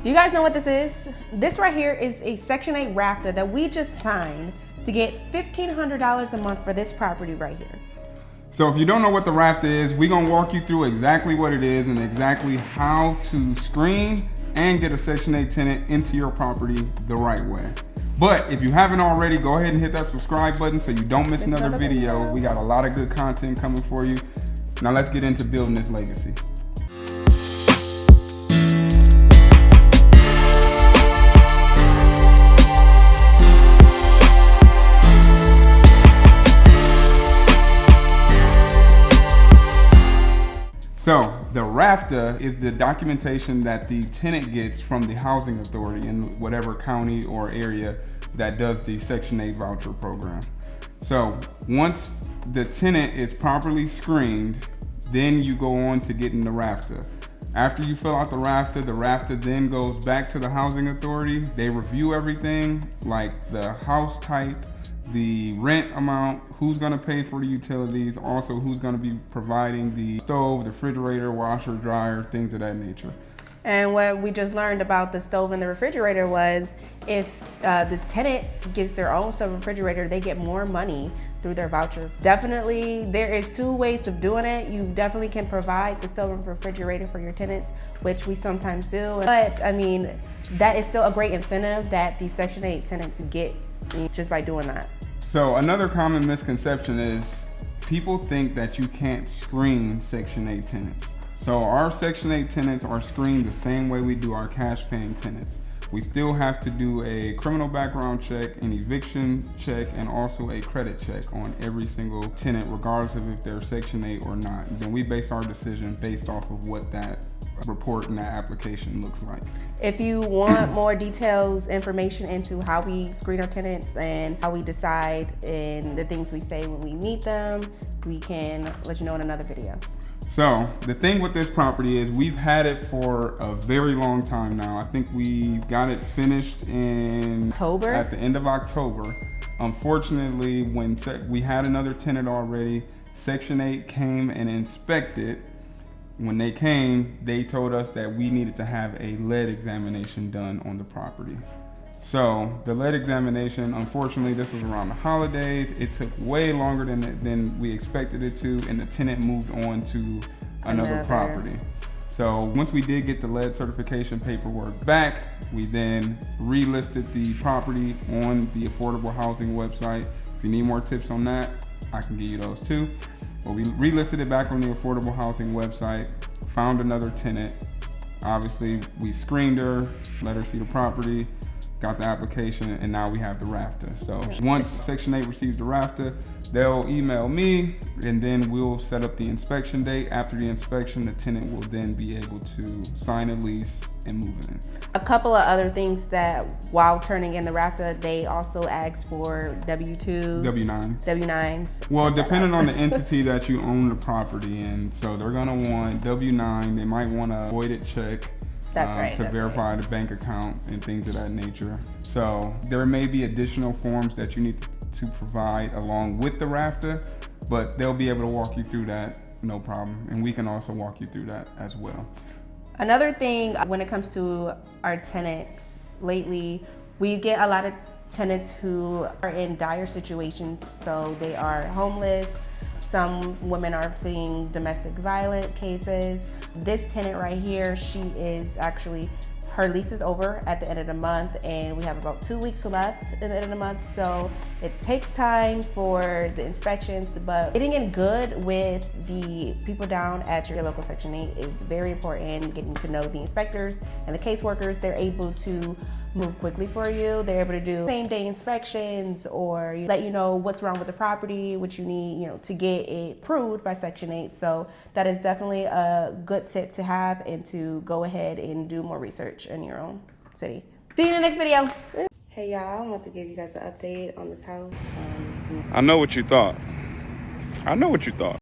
Do you guys know what this is? This right here is a Section 8 RAFTA that we just signed to get $1,500 a month for this property right here. So if you don't know what the RAFTA is, we're gonna walk you through exactly what it is and exactly how to screen and get a Section 8 tenant into your property the right way. But if you haven't already, go ahead and hit that subscribe button so you don't miss another video. We got a lot of good content coming for you. Now let's get into building this legacy. So the RAFTA is the documentation that the tenant gets from the housing authority in whatever county or area that does the Section 8 voucher program. So once the tenant is properly screened, then you go on to getting the RAFTA. After you fill out the RAFTA then goes back to the housing authority. They review everything like the house type, the rent amount, who's gonna pay for the utilities, also who's gonna be providing the stove, the refrigerator, washer, dryer, things of that nature. And what we just learned about the stove and the refrigerator was if the tenant gets their own stove and refrigerator, they get more money through their voucher. Definitely, there is two ways of doing it. You definitely can provide the stove and refrigerator for your tenants, which we sometimes do. But I mean, that is still a great incentive that the Section 8 tenants get just by doing that. So another common misconception is people think that you can't screen Section 8 tenants. So our Section 8 tenants are screened the same way we do our cash paying tenants. We still have to do a criminal background check, an eviction check, and also a credit check on every single tenant, regardless of if they're Section 8 or not. Then we base our decision based off of what that report and that application looks like. If you want more details, information into how we screen our tenants and how we decide and the things we say when we meet them, we can let you know in another video. So the thing with this property is we've had it for a very long time now. I think we got it finished in October. At the end of October. Unfortunately, when we had another tenant already, Section 8 came and inspected. When they came, they told us that we needed to have a lead examination done on the property. So the lead examination, unfortunately, this was around the holidays. It took way longer than we expected it to, and the tenant moved on to another property. So once we did get the lead certification paperwork back, we then relisted the property on the affordable housing website. If you need more tips on that, I can give you those too. But we relisted it back on the affordable housing website, found another tenant. Obviously, we screened her, let her see the property, got the application, and now we have the RAFTA. So once Section 8 receives the RAFTA, they'll email me, and then we'll set up the inspection date. After the inspection, the tenant will then be able to sign a lease and move in. A couple of other things that while turning in the RAFTA, they also ask for W-2s. W-9s. Well, depending on the entity that you own the property in, so they're gonna want W-9, they might want a voided check. To verify the bank account and things of that nature. So there may be additional forms that you need to provide along with the RAFTA, but they'll be able to walk you through that, no problem. And we can also walk you through that as well. Another thing when it comes to our tenants, lately, we get a lot of tenants who are in dire situations. So they are homeless. Some women are fleeing domestic violence cases. This tenant right here, her lease is over at the end of the month, and we have about 2 weeks left at the end of the month. So it takes time for the inspections, but getting in good with the people down at your local Section 8 is very important. Getting to know the inspectors and the caseworkers, they're able to move quickly for you. They're able to do same-day inspections or let you know what's wrong with the property, what you need, to get it approved by Section 8. So that is definitely a good tip to have and to go ahead and do more research in your own city. See you in the next video. Hey y'all, I want to give you guys an update on this house. I know what you thought.